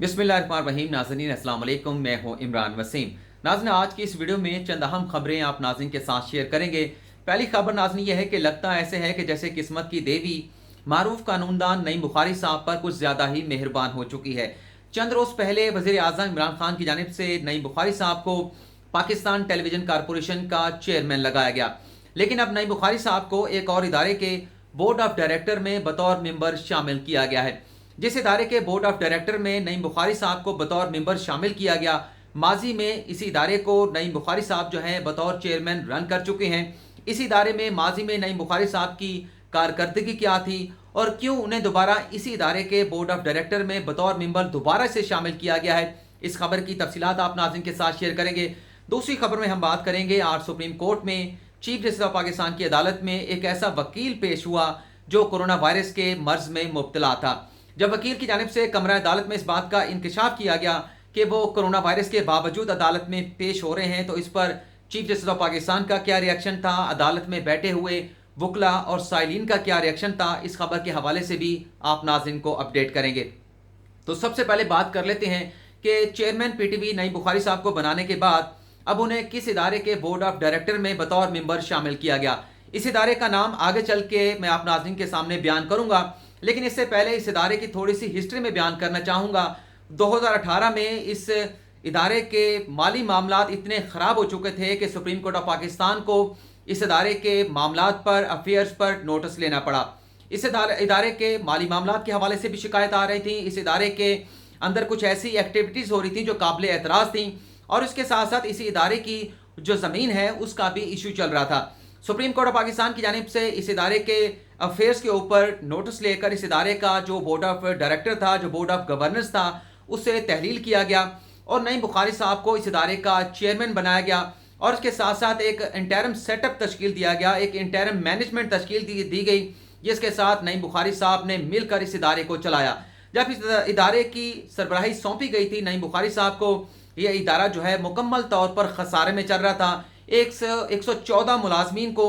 बिस्मिल्लाहिर्रहमानिर्रहीम। नाज़रीन अस्सलाम वालेकुम, मैं हूं इमरान वसीम। नाज़रीन, आज की इस वीडियो में चंद अहम खबरें आप नाज़रीन के साथ शेयर करेंगे। पहली खबर नाज़रीन यह है कि लगता ऐसे है कि जैसे किस्मत की देवी मारूफ कानूनदान नईम बुखारी साहब पर कुछ ज़्यादा ही मेहरबान हो चुकी है। चंद रोज़ पहले वज़ीर आज़म इमरान खान की जानिब से नईम बुखारी साहब को पाकिस्तान टेलीविज़न कॉरपोरेशन का चेयरमैन लगाया गया, लेकिन अब नईम बुखारी साहब को एक और इदारे के बोर्ड ऑफ डायरेक्टर में बतौर मेंबर शामिल किया गया है। जिस इदारे के बोर्ड ऑफ डायरेक्टर में नईम बुखारी साहब को बतौर मेंबर शामिल किया गया, माजी में इसी इदारे को नईम बुखारी साहब जो हैं बतौर चेयरमैन रन कर चुके हैं। इस इदारे में माजी में नईम बुखारी साहब की कारकर्दगी क्या थी और क्यों उन्हें दोबारा इसी इदारे के बोर्ड ऑफ डायरेक्टर में बतौर मेंबर दोबारा से शामिल किया गया है, इस खबर की तफसीलात आप नाज़रीन के साथ शेयर करेंगे। दूसरी खबर में हम बात करेंगे, आज सुप्रीम कोर्ट में चीफ जस्टिस ऑफ पाकिस्तान की अदालत में एक ऐसा वकील पेश हुआ जो कोरोना वायरस के मर्ज में मुब्तला था। जब वकील की जानिब से कमरा अदालत में इस बात का इंकशाफ किया गया कि वो कोरोना वायरस के बावजूद अदालत में पेश हो रहे हैं, तो इस पर चीफ जस्टिस ऑफ पाकिस्तान का क्या रिएक्शन था, अदालत में बैठे हुए वकला और साइलिन का क्या रिएक्शन था, इस खबर के हवाले से भी आप नाज़रीन को अपडेट करेंगे। तो सबसे पहले बात कर लेते हैं कि चेयरमैन पीटीवी नईम बुखारी साहब को बनाने के बाद अब उन्हें किस इदारे के बोर्ड ऑफ डायरेक्टर में बतौर मेंबर शामिल किया गया। इस इदारे का नाम आगे चल के मैं आप नाज़रीन के सामने बयान करूंगा, लेकिन इससे पहले इस इदारे की थोड़ी सी हिस्ट्री में बयान करना चाहूँगा। 2018 में इस इदारे के माली मामलात इतने ख़राब हो चुके थे कि सुप्रीम कोर्ट ऑफ पाकिस्तान को इस इदारे के मामलात पर, अफेयर्स पर नोटिस लेना पड़ा। इस इदारे के माली मामलात के हवाले से भी शिकायत आ रही थी। इस इदारे के अंदर कुछ ऐसी एक्टिविटीज़ हो रही थी जो काबिल एतराज़ थी, और इसके साथ साथ इसी इदारे की जो ज़मीन है उसका भी इशू चल रहा था। सुप्रीम कोर्ट ऑफ पाकिस्तान की जानिब से इस इदारे के अफेयर्स के ऊपर नोटिस लेकर इस इदारे का जो बोर्ड ऑफ डायरेक्टर था, जो बोर्ड ऑफ गवर्नेंस था, उससे तहलील किया गया और नईम बुखारी साहब को इस इदारे का चेयरमैन बनाया गया, और इसके साथ साथ एक इंटरम सेटअप तश्कील दिया गया, एक इंटरम मैनेजमेंट तश्कील दी गई, जिसके साथ नईम बुखारी साहब ने मिलकर इस इदारे को चलाया। जब इस इदारे की सरबराही सौंपी गई थी नईम बुखारी साहब को, यह इदारा जो है मुकम्मल तौर पर खसारे में चल रहा था। 114 मुलाजमीन को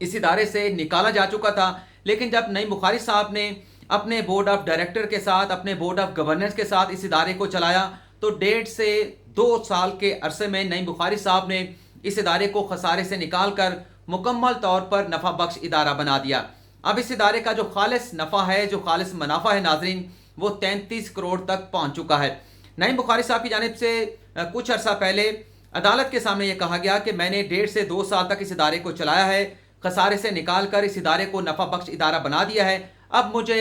इस इदारे से निकाला जा चुका था, लेकिन जब नईम बुखारी साहब ने अपने बोर्ड ऑफ डायरेक्टर के साथ, अपने बोर्ड ऑफ गवर्नेंस के साथ इस इदारे को चलाया, तो 1.5 से 2 साल के अरसे में नईम बुखारी साहब ने इस इदारे को खसारे से निकाल कर मुकम्मल तौर पर नफ़ा बख्श इदारा बना दिया। अब इस इदारे का जो खालिस नफ़ा है, जो खालिस मुनाफा है नाजरीन, वो 33 करोड़ तक पहुँच चुका है। नईम बुखारी साहब की जानिब से कुछ अर्सा पहले अदालत के सामने ये कहा गया कि मैंने 1.5 से 2 साल तक इस इदारे को चलाया है, खसारे से निकाल कर इस इदारे को नफ़ा बख्श इदारा बना दिया है। अब मुझे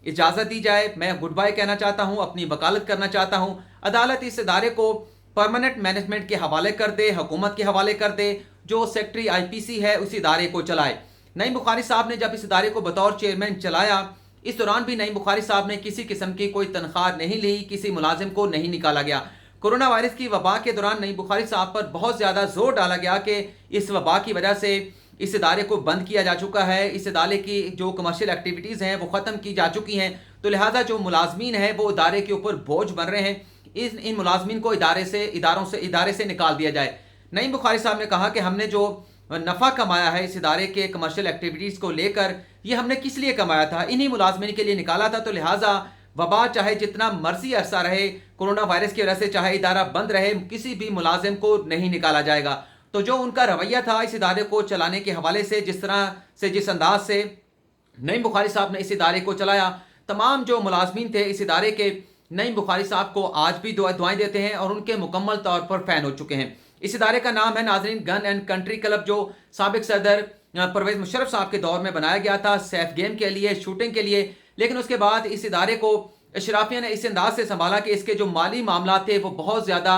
इजाज़त दी जाए, मैं गुड बाय कहना चाहता हूँ, अपनी वकालत करना चाहता हूँ। अदालत इस इदारे को परमानेंट मैनेजमेंट के हवाले कर दे, हुकूमत के हवाले कर दे, जो सेक्रेटरी IPC है उस इदारे को चलाए। नईम बुखारी साहब ने जब इस इदारे को बतौर चेयरमैन चलाया, इस दौरान भी नईम बुखारी साहब ने किसी किस्म की कोई तनख्वाह नहीं ली, किसी मुलाजिम को नहीं निकाला गया। कोरोना वायरस की वबा के दौरान नईम बुखारी साहब पर बहुत ज़्यादा जोर डाला गया कि इस वबा की वजह से इस इदारे को बंद किया जा चुका है, इस इदारे की जो कमर्शियल एक्टिविटीज़ हैं वो ख़त्म की जा चुकी हैं, तो लिहाजा जो मुलाजमीन है वो इदारे के ऊपर बोझ बन रहे हैं, इन मुलाजमीन को इदारे से निकाल दिया जाए। नईम बुखारी साहब ने कहा कि हमने जो नफ़ा कमाया है इस इदारे के कमर्शियल एक्टिविटीज़ को लेकर, ये हमने किस लिए कमाया था, इन्हीं मुलाजमीन के लिए निकाला था, तो लिहाजा वबा चाहे जितना मर्जी अरसा रहे, कोरोना वायरस की वजह से चाहे इदारा बंद रहे, किसी भी मुलाजिम को नहीं निकाला जाएगा। तो जो उनका रवैया था इस इदारे को चलाने के हवाले से, जिस अंदाज से नईम बुखारी साहब ने इस इदारे को चलाया, तमाम जो मुलाजमीन थे इस इदारे के नईम बुखारी साहब को आज भी दुआएं देते हैं और उनके मुकम्मल तौर पर फ़ैन हो चुके हैं। इस इदारे का नाम है नाजरीन गन एंड कंट्री क्लब, जो साबिक सदर परवेज़ मुशर्रफ साहब के दौर में बनाया गया था सेफ गेम के लिए, शूटिंग के लिए, लेकिन उसके बाद इस इदारे को अशराफिया ने इस अंदाज से संभाला कि इसके जो माली मामला थे वो बहुत ज़्यादा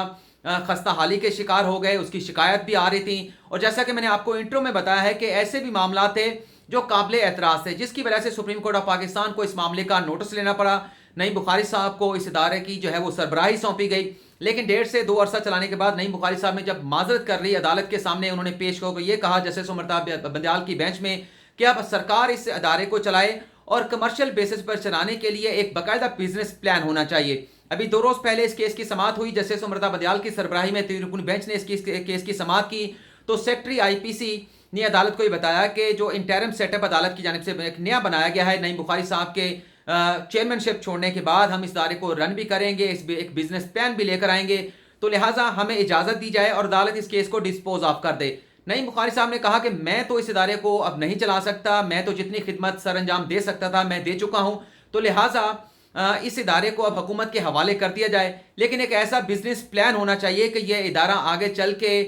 खस्ता हाली के शिकार हो गए, उसकी शिकायत भी आ रही थी, और जैसा कि मैंने आपको इंट्रो में बताया है कि ऐसे भी मामला थे जो काबिल एतराज़ थे, जिसकी वजह से सुप्रीम कोर्ट ऑफ पाकिस्तान को इस मामले का नोटिस लेना पड़ा। नईम बुखारी साहब को इस इदारे की जो है वो सरबराही सौंपी गई, लेकिन 1.5 से 2 अरसा चलाने के बाद नईम बुखारी साहब ने जब माजरत कर ली अदालत के सामने, उन्होंने पेश होकर ये कहा जस्टिस उमर बंदयाल की बेंच में कि अब सरकार इस अदारे को चलाए और कमर्शियल बेसिस पर चलाने के लिए एक बाकायदा बिजनेस प्लान होना चाहिए। अभी 2 रोज़ पहले इस केस की समाअत हुई, जस्टिस उमर बंदयाल की सरबराही में 3 रुकनी बेंच ने इस केस की समाअत की, तो सेक्रेटरी IPC ने अदालत को ये बताया कि जो इंटरम सेटअप अदालत की जानिब से एक नया बनाया गया है नईम बुखारी साहब के चेयरमैनशिप छोड़ने के बाद हम इस इदारे को रन भी करेंगे, एक बिजनेस प्लान भी लेकर आएंगे, तो लिहाजा हमें इजाज़त दी जाए और अदालत इस केस को डिस्पोज ऑफ कर दे। नईम बुखारी साहब ने कहा कि मैं तो इस इदारे को अब नहीं चला सकता, मैं तो जितनी खिदमत सर अंजाम दे सकता था मैं दे चुका हूँ, तो लिहाजा इस इदारे को अब हुकूमत के हवाले कर दिया जाए। लेकिन एक ऐसा बिजनेस प्लान होना चाहिए कि यह इदारा आगे चल के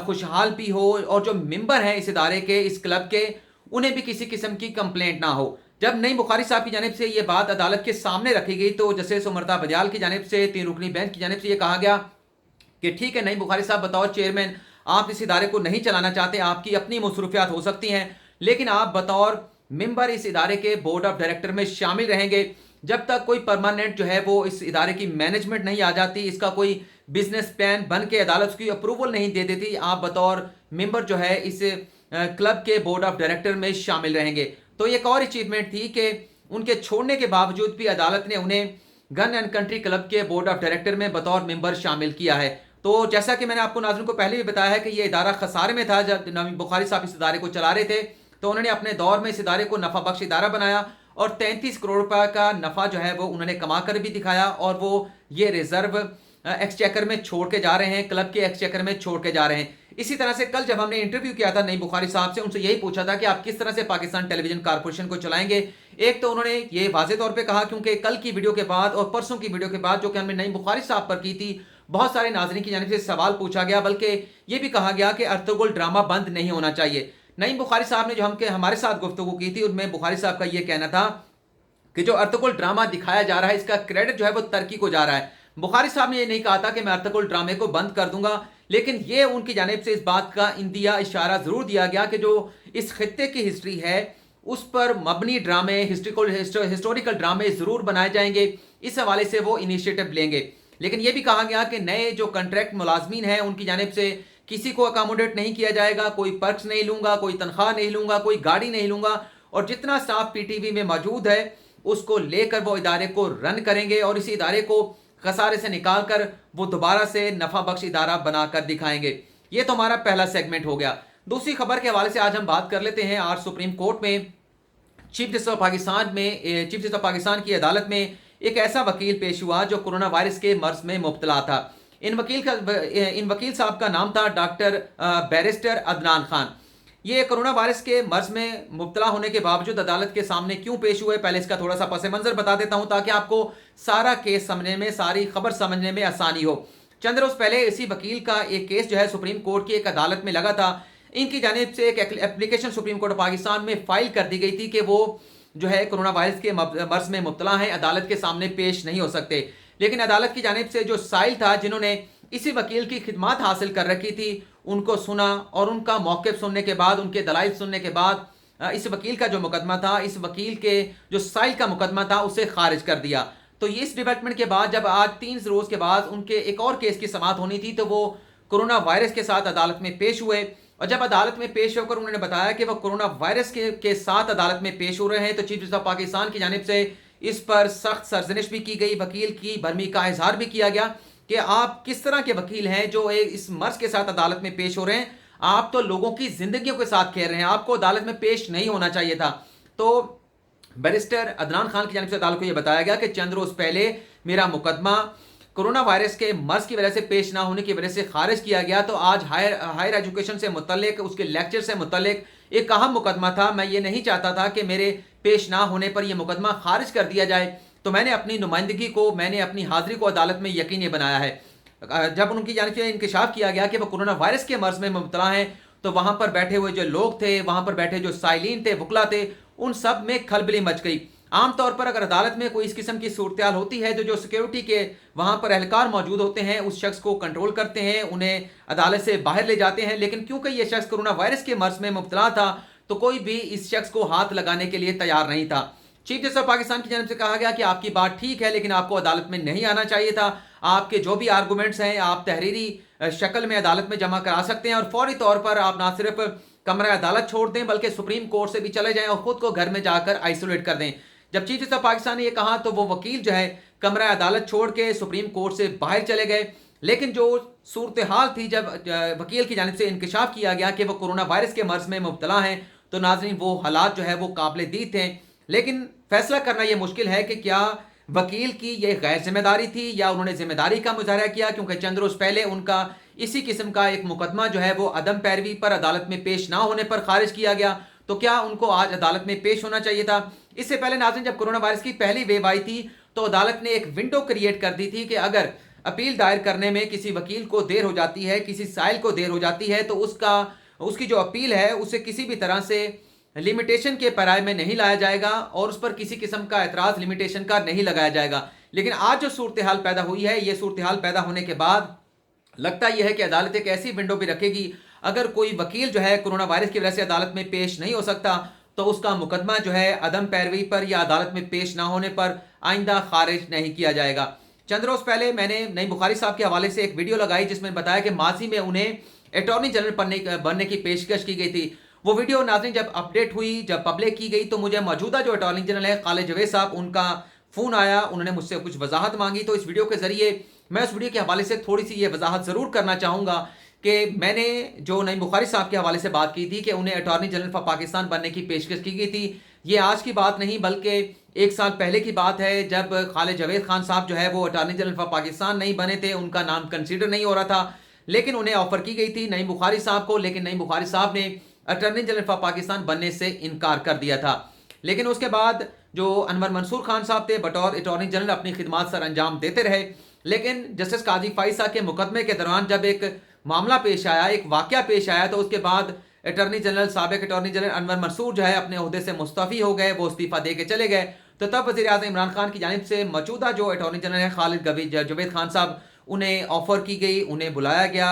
खुशहाल भी हो और जो मेंबर हैं इस इदारे के, इस क्लब के, उन्हें भी किसी किस्म की कंप्लेंट ना हो। जब नईम बुखारी साहब की जानिब से ये बात अदालत के सामने रखी गई तो जस्टिस उमरता बदियाल की जानिब से 3 रुकनी बेंच की जानिब से ये कहा गया कि ठीक है नईम बुखारी साहब बतौर चेयरमैन आप इस इदारे को नहीं चलाना चाहते, आपकी अपनी मसरूफियात हो सकती हैं, लेकिन आप बतौर मेंबर इस इदारे के बोर्ड ऑफ डायरेक्टर में शामिल रहेंगे जब तक कोई परमानेंट जो है वो इस इदारे की मैनेजमेंट नहीं आ जाती, इसका कोई बिजनेस प्लान बन के अदालत उसकी अप्रूवल नहीं दे देती, आप बतौर मेंबर जो है इस क्लब के बोर्ड ऑफ डायरेक्टर में शामिल रहेंगे। तो एक और अचीवमेंट थी कि उनके छोड़ने के बावजूद भी अदालत ने उन्हें गन एंड कंट्री क्लब के बोर्ड ऑफ डायरेक्टर में बतौर मेंबर शामिल किया है। तो जैसा कि मैंने आपको नाज़रीन को पहले भी बताया है कि ये इदारा खसारे में था। जब नईम बुखारी साहब इस इदारे को चला रहे थे तो उन्होंने अपने दौर में इस इदारे को नफ़ा बख्श इदारा बनाया और 33 करोड़ रुपए का नफ़ा जो है वो उन्होंने कमा कर भी दिखाया और वो ये रिजर्व एक्सचेकर में छोड़ के जा रहे हैं, क्लब के एक्सचेकर में छोड़ के जा रहे हैं। इसी तरह से कल जब हमने इंटरव्यू किया था नईम बुखारी साहब से, उनसे यही पूछा था कि आप किस तरह से पाकिस्तान टेलीविजन कारपोरेशन को चलाएंगे। एक तो उन्होंने ये वाज़ेह तौर पे कहा क्योंकि कल की वीडियो के बाद और परसों की वीडियो के बाद जो कि हमने नईम बुखारी साहब पर की थी, बहुत सारे नाज़रीन की जानिब से सवाल पूछा गया, बल्कि ये भी कहा गया कि अर्तुगरुल ड्रामा बंद नहीं होना चाहिए। नईम बुखारी साहब ने जो हमारे साथ गुफ्तगू की थी उनमें बुखारी साहब का ये कहना था कि जो अर्तुगरुल ड्रामा दिखाया जा रहा है इसका क्रेडिट जो है वो तुर्की को जा रहा है। बुखारी साहब ने ये नहीं कहा था कि मैं अर्तुगरुल ड्रामे को बंद कर दूंगा, लेकिन ये उनकी जानिब से इस बात का इंदिया इशारा जरूर दिया गया कि जो इस खित्ते की हिस्ट्री है उस पर मबनी ड्रामे, हिस्टोरिकल ड्रामे जरूर बनाए जाएंगे, इस हवाले से वो इनिशिएटिव लेंगे। लेकिन यह भी कहा गया कि नए जो कॉन्ट्रैक्ट मुलाजमीन हैं उनकी जानिब से किसी को अकोमोडेट नहीं किया जाएगा, कोई पर्क्स नहीं लूंगा, कोई तनख्वाह नहीं लूंगा, कोई गाड़ी नहीं लूंगा, और जितना स्टाफ पीटीवी में मौजूद है उसको लेकर वो इदारे को रन करेंगे और इसी इदारे को खसारे से निकाल कर वो दोबारा से नफा बख्श इदारा बनाकर दिखाएंगे। ये तो हमारा पहला सेगमेंट हो गया। दूसरी खबर के हवाले से आज हम बात कर लेते हैं। आज सुप्रीम कोर्ट में चीफ जस्टिस ऑफ पाकिस्तान की अदालत में एक ऐसा वकील पेश हुआ जो कोरोना वायरस के मर्ज में मुब्तला था। इन वकील साहब का नाम था डॉक्टर बैरिस्टर अदनान खान। ये कोरोना वायरस के मर्ज में मुब्तला होने के बावजूद अदालत के सामने क्यों पेश हुए, पहले इसका थोड़ा सा पस मंजर बता देता हूं ताकि आपको सारा केस समझने में, सारी खबर समझने में आसानी हो। चंद रोज पहले इसी वकील का एक केस जो है सुप्रीम कोर्ट की एक अदालत में लगा था। इनकी जानिब से एक application supreme court of Pakistan में फाइल कर दी गई थी कि वो जो है कोरोना वायरस के मर्ज में मुब्तला हैं, अदालत के सामने पेश नहीं हो सकते। लेकिन अदालत की जानिब से जो साइल था, जिन्होंने इसी वकील की खिदमत हासिल कर रखी थी, उनको सुना और उनका मौक़िफ़ सुनने के बाद, उनके दलाइल सुनने के बाद इस वकील का जो मुकदमा था, इस वकील के जो साइल का मुकदमा था, उसे खारिज कर दिया। तो इस डेवलपमेंट के बाद जब आज 3 रोज़ के बाद उनके एक और केस की समाअत होनी थी तो वो कोरोना वायरस के साथ अदालत में पेश हुए। और जब अदालत में पेश होकर उन्होंने बताया कि वह कोरोना वायरस के साथ अदालत में पेश हो रहे हैं, तो चीफ जस्टिस ऑफ पाकिस्तान की जानिब से इस पर सख्त सरजनिश भी की गई, वकील की भरमी का इजहार भी किया गया कि आप किस तरह के वकील हैं जो इस मर्ज के साथ अदालत में पेश हो रहे हैं। आप तो लोगों की जिंदगियों के साथ खेल रहे हैं, आपको अदालत में पेश नहीं होना चाहिए था। तो बैरिस्टर अदनान खान की जानिब से अदालत को यह बताया गया कि चंद रोज पहले मेरा मुकदमा कोरोना वायरस के मर्ज की वजह से पेश ना होने की वजह से खारिज किया गया। तो आज हायर एजुकेशन से मुतल्लिक, उसके लेक्चर से मुतल्लिक एक अहम मुकदमा था। मैं ये नहीं चाहता था कि मेरे पेश ना होने पर यह मुकदमा खारिज कर दिया जाए, तो मैंने अपनी नुमाइंदगी को, मैंने अपनी हाजिरी को अदालत में यकीनी बनाया है। जब उनकी जानिब से इंकशाफ किया गया कि वह कोरोना वायरस के मर्ज में मुब्तला हैं, तो वहां पर बैठे हुए जो लोग थे, वहां पर बैठे जो साइलिन थे, वकला थे, उन सब में खलबली मच गई। आमतौर पर अगर अदालत में कोई इस किस्म की सूरत होती है तो जो सिक्योरिटी के वहां पर एहलकार मौजूद होते हैं उस शख्स को कंट्रोल करते हैं, उन्हें अदालत से बाहर ले जाते हैं। लेकिन क्योंकि यह शख्स कोरोना वायरस के मर्ज में मुब्तला था तो कोई भी इस शख्स को हाथ लगाने के लिए तैयार नहीं था। चीफ जस्टिस ऑफ पाकिस्तान की जानिब से कहा गया कि आपकी बात ठीक है, लेकिन आपको अदालत में नहीं आना चाहिए था। आपके जो भी आर्गूमेंट्स हैं आप तहरीरी शक्ल में अदालत में जमा करा सकते हैं और फौरी तौर पर आप ना सिर्फ कमरा अदालत छोड़ दें बल्कि सुप्रीम कोर्ट से भी चले जाएं और खुद को घर में जाकर आइसोलेट कर दें। जब चीफ जस्टिस ऑफ पाकिस्तान ने यह कहा तो वो वकील जो है कमरा अदालत छोड़ के सुप्रीम कोर्ट से बाहर चले गए। लेकिन जो सूरत हाल थी, जब वकील की जानिब से इंकशाफ किया गया कि वो कोरोना वायरस के मर्ज में मुब्तला हैं, तो नाज़रीन वो हालात जो है वो काबिल दीद थे। लेकिन फैसला करना ये मुश्किल है कि क्या वकील की ये गैर जिम्मेदारी थी या उन्होंने जिम्मेदारी का मुजाहरा किया, क्योंकि चंद रोज पहले उनका इसी किस्म का एक मुकदमा जो है वो अदम पैरवी पर अदालत में पेश ना होने पर खारिज किया गया। तो क्या उनको आज अदालत में पेश होना चाहिए था? इससे पहले नाज़रीन, जब कोरोना वायरस की पहली वेव आई थी तो अदालत ने एक विंडो क्रिएट कर दी थी कि अगर अपील दायर करने में किसी वकील को देर हो जाती है, किसी साइल को देर हो जाती है, तो उसकी जो अपील है उसे किसी भी तरह से लिमिटेशन के पराये में नहीं लाया जाएगा और उस पर किसी किस्म का एतराज़ लिमिटेशन का नहीं लगाया जाएगा। लेकिन आज जो सूरत हाल पैदा हुई है, ये सूरत हाल पैदा होने के बाद लगता यह है कि अदालत एक ऐसी विंडो भी रखेगी, अगर कोई वकील जो है कोरोना वायरस की वजह से अदालत में पेश नहीं हो सकता तो उसका मुकदमा जो है अदम पैरवी पर या अदालत में पेश ना होने पर आइंदा खारिज नहीं किया जाएगा। चंद रोज पहले मैंने नईम बुखारी साहब के हवाले से एक वीडियो लगाई जिसमें बताया कि माजी में उन्हें अटॉर्नी जनरल बनने की पेशकश की गई थी। वो वीडियो नाज़रीन जब अपडेट हुई, जब पब्लिक की गई, तो मुझे मौजूदा जो अटॉर्नी जनरल है खालिद जवेद साहब, उनका फ़ोन आया, उन्होंने मुझसे कुछ वजाहत मांगी। तो इस वीडियो के ज़रिए मैं उस वीडियो के हवाले से थोड़ी सी ये वजाहत ज़रूर करना चाहूँगा कि मैंने जो नईम बुखारी साहब के हवाले से बात की थी कि उन्हें अटॉर्नी जनरल फॉर पाकिस्तान बनने की पेशकश की गई थी, ये आज की बात नहीं बल्कि 1 साल पहले की बात है, जब खालिद जवेद खान साहब जो है वो अटॉर्नी जनरल फॉर पाकिस्तान नहीं बने थे, उनका नाम कंसीडर नहीं हो रहा था, लेकिन उन्हें ऑफर की गई थी नईम बुखारी साहब को। लेकिन नईम बुखारी साहब ने अटॉर्नी जनरल फॉर पाकिस्तान बनने से इनकार कर दिया था। लेकिन उसके बाद जो अनवर मंसूर खान साहब थे बतौर अटॉर्नी जनरल अपनी खिदमात सर अंजाम देते रहे। लेकिन जस्टिस काजी फाइसा के मुकदमे के दौरान जब एक मामला पेश आया, एक वाक़या पेश आया, तो उसके बाद अटॉर्नी जनरल, साबिक अटॉर्नी जनरल अनवर मंसूर जो है अपने ओहदे से मुस्तफ़ी हो गए, वो इस्तीफ़ा दे के चले गए। तो तब वज़ीर आज़म इमरान खान की जानिब से मौजूदा जो अटॉर्नी जनरल है खालिद जवेद खान साहब, उन्हें ऑफ़र की गई, उन्हें बुलाया गया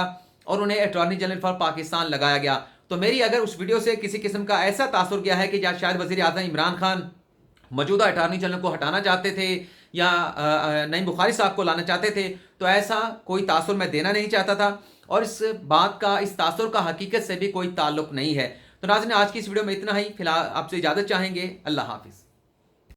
और उन्हें अटॉर्नी जनरल फॉर पाकिस्तान लगाया गया। तो मेरी अगर उस वीडियो से किसी किस्म का ऐसा तासुर गया है कि शायद वज़ीर आज़म इमरान खान मौजूदा अटॉर्नी जनरल को हटाना चाहते थे या नईम बुखारी साहब को लाना चाहते थे, तो ऐसा कोई तासुर मैं देना नहीं चाहता था और इस बात का, इस तासुर का हकीकत से भी कोई ताल्लुक नहीं है। तो नाज़रीन, आज की इस वीडियो में इतना ही। फिलहाल आपसे इजाज़त चाहेंगे। अल्लाह हाफिज़।